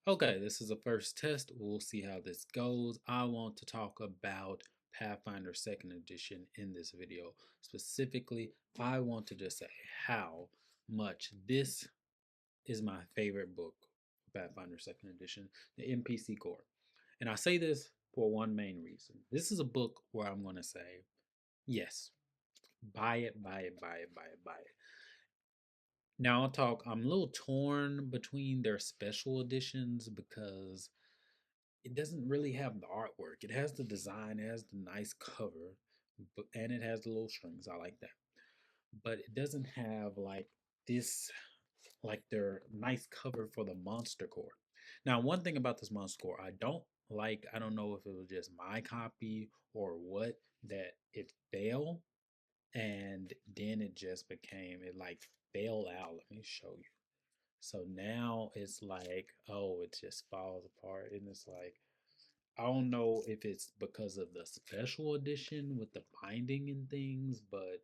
Okay, this is a first test. We'll see how this goes. I want to talk about Pathfinder 2nd Edition in this video. Specifically, I want to just say how much this is my favorite book, Pathfinder 2nd Edition, the NPC Core. And I say this for one main reason. This is a book where I'm going to say, yes, buy it, buy it, buy it, buy it, buy it. Now I'll talk, I'm a little torn between their special editions because it doesn't really have the artwork. It has the design, it has the nice cover, and it has the little strings. I like that. But it doesn't have like this, like their nice cover for the Monster Core. Now, one thing about this Monster Core, I don't like, I don't know if it was just my copy or what, that it fell and then it just became, it like fell out. Let me show you. So now it's like, oh, it just falls apart. And it's like, I don't know if it's because of the special edition with the binding and things, but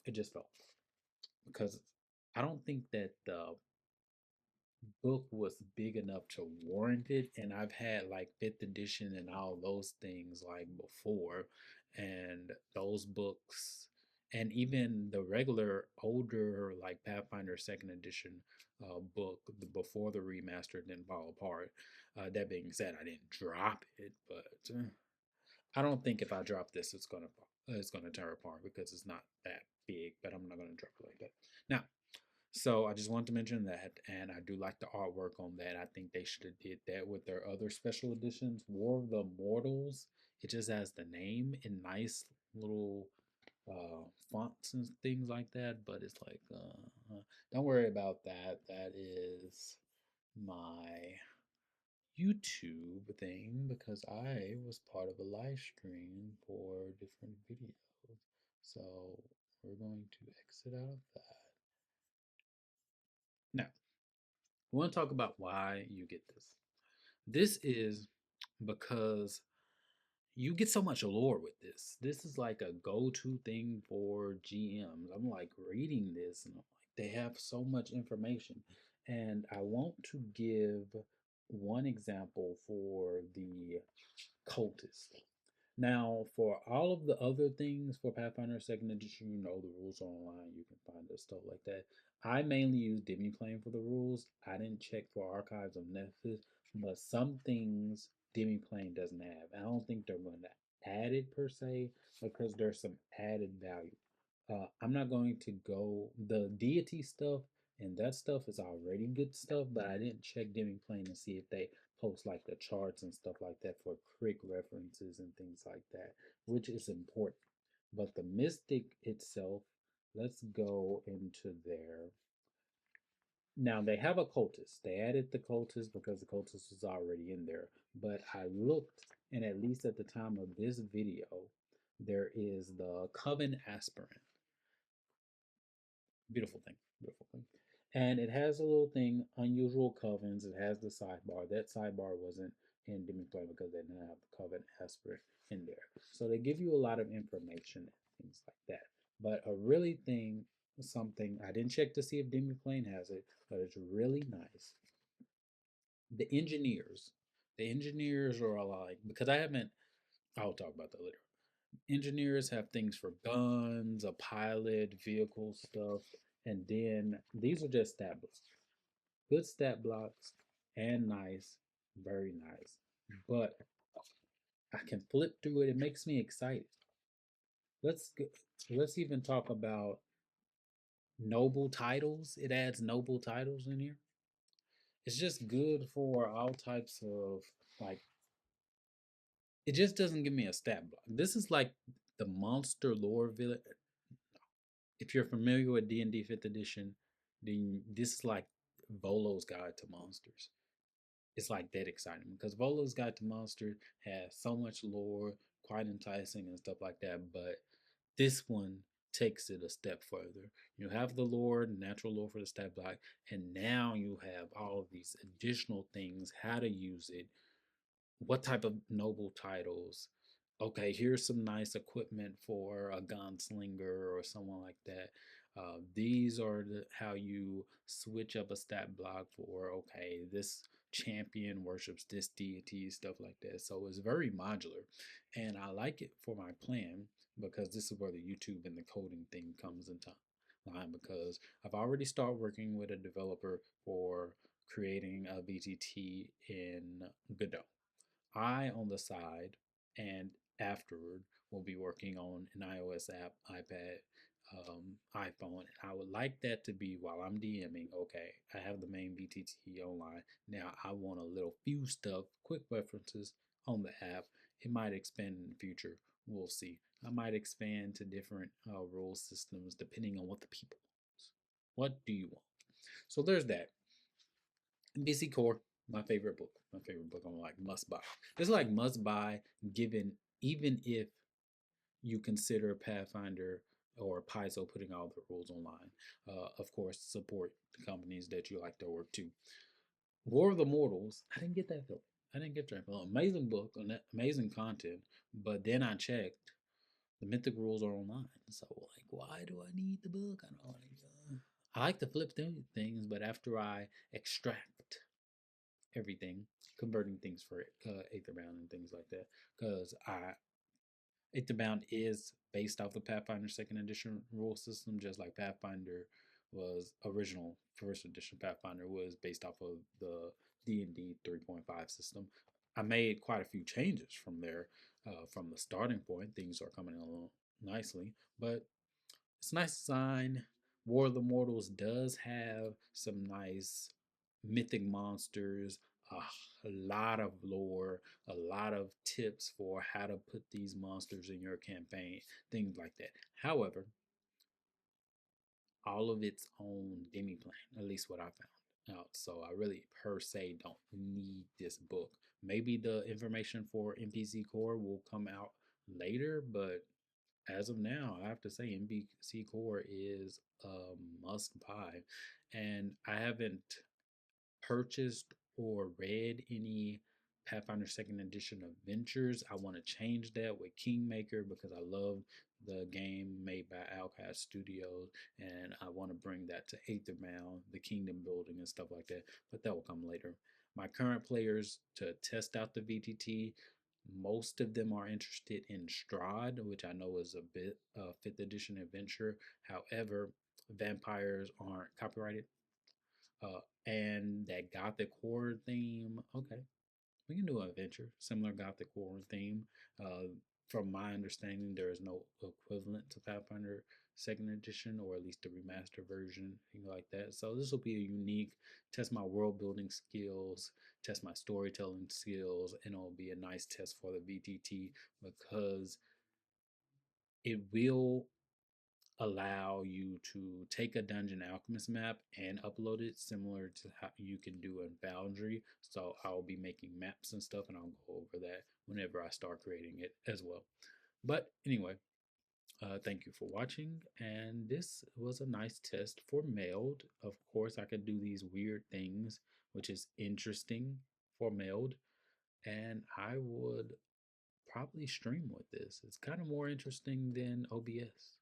it just felt because I don't think that the book was big enough to warrant it. And I've had like fifth edition and all those things like before, and those books, and even the regular older like Pathfinder second edition book before the remaster didn't fall apart. That being said, I didn't drop it, but I don't think if I drop this, it's gonna tear apart because it's not that big. But I'm not gonna drop it like that. Now, so I just wanted to mention that, and I do like the artwork on that. I think they should have did that with their other special editions. War of the Mortals, it just has the name in nice little fonts and things like that. But it's like, don't worry about that. That is my YouTube thing because I was part of a live stream for different videos. So we're going to exit out of that. Now, we want to talk about why you get this. This is because you get so much lore with this. This is like a go-to thing for GMs. I'm like reading this and I'm like, they have so much information. And I want to give one example for the cultist. Now, for all of the other things for Pathfinder Second Edition, you know the rules are online. You can find the stuff like that. I mainly use Demiplane for the rules. I didn't check for Archives of Nephthys, but some things Demiplane doesn't have. I don't think they're going to add it per se because there's some added value. I'm not going to go the deity stuff, and that stuff is already good stuff, but I didn't check Demiplane to see if they post like the charts and stuff like that for crick references and things like that, which is important. But the mystic itself, let's go into there. Now they have a cultist. They added the cultist because the cultist was already in there. But I looked, and at least at the time of this video, there is the Coven Aspirant. Beautiful thing, beautiful thing. And it has a little thing, unusual covens. It has the sidebar. That sidebar wasn't in Demon because they didn't have the coven aspirant in there. So they give you a lot of information and things like that. But a really thing, something I didn't check to see if Demon has it, but it's really nice. The engineers, the engineers are like, because I haven't, I'll talk about that later. Engineers have things for guns, a pilot, vehicle stuff, and then these are just stat blocks. Good stat blocks and nice, very nice. But I can flip through it. It makes me excited. Let's go, let's even talk about noble titles. It adds noble titles in here. It's just good for all types of like. It just doesn't give me a stat block. This is like the monster lore village. If you're familiar with D&D 5th edition, then this is like Volo's Guide to Monsters. It's like that exciting because Volo's Guide to Monsters has so much lore, quite enticing and stuff like that, but this one takes it a step further. You have the lore, natural lore for the stat block, and now you have all of these additional things, how to use it, what type of noble titles. Okay, here's some nice equipment for a gunslinger or someone like that. These are how you switch up a stat block for, okay, this champion worships this deity, stuff like that. So it's very modular, and I like it for my plan because this is where the YouTube and the coding thing comes into line. Because I've already started working with a developer for creating a VTT in Godot. I, on the side, and afterward, will be working on an iOS app, iPad, iPhone. And I would like that to be while I'm DMing. Okay, I have the main VTT online. Now I want a little few stuff, quick references on the app. It might expand in the future. We'll see. I might expand to different rule systems depending on what the people want. What do you want? So there's that. NPC Core, my favorite book. My favorite book. I'm like must buy. It's like must buy, given even if you consider Pathfinder or Paizo putting all the rules online. Of course, support the companies that you like their work too. War of the Mortals. I didn't get that film. I didn't get that film. Amazing book, amazing content. But then I checked. The mythic rules are online. So like, why do I need the book? I don't like. I like to flip things, but after I extract everything, converting things for Aetherbound and things like that. Because Aetherbound is based off the Pathfinder Second Edition rule system, just like Pathfinder was original First Edition. Pathfinder was based off of the D&D 3.5 system. I made quite a few changes from there, from the starting point. Things are coming along nicely, but it's a nice design. War of the Mortals does have some nice mythic monsters, a lot of lore, a lot of tips for how to put these monsters in your campaign, things like that. However, all of its own demi plan, at least what I found out. So I really per se don't need this book. Maybe the information for NPC Core will come out later, but as of now, I have to say NPC Core is a must buy. And I haven't purchased or read any Pathfinder Second Edition adventures. I want to change that with Kingmaker because I love the game made by Outcast Studios, and I want to bring that to Aetherbound, the kingdom building and stuff like that. But that will come later. My current players to test out the VTT, most of them are interested in Strahd, which I know is a bit fifth edition adventure. However, vampires aren't copyrighted, and that gothic horror theme. Okay, we can do an adventure similar gothic horror theme. Uh, from my understanding, there is no equivalent to Pathfinder Second Edition, or at least a remastered version, thing like that. So this will be a unique test my world building skills, test my storytelling skills, and it'll be a nice test for the VTT because it will allow you to take a Dungeon Alchemist map and upload it similar to how you can do in Foundry. So I'll be making maps and stuff, and I'll go over that whenever I start creating it as well. But anyway, thank you for watching, and this was a nice test for mailed. Of course, I could do these weird things, which is interesting for mailed, and I would probably stream with this. It's kind of more interesting than OBS.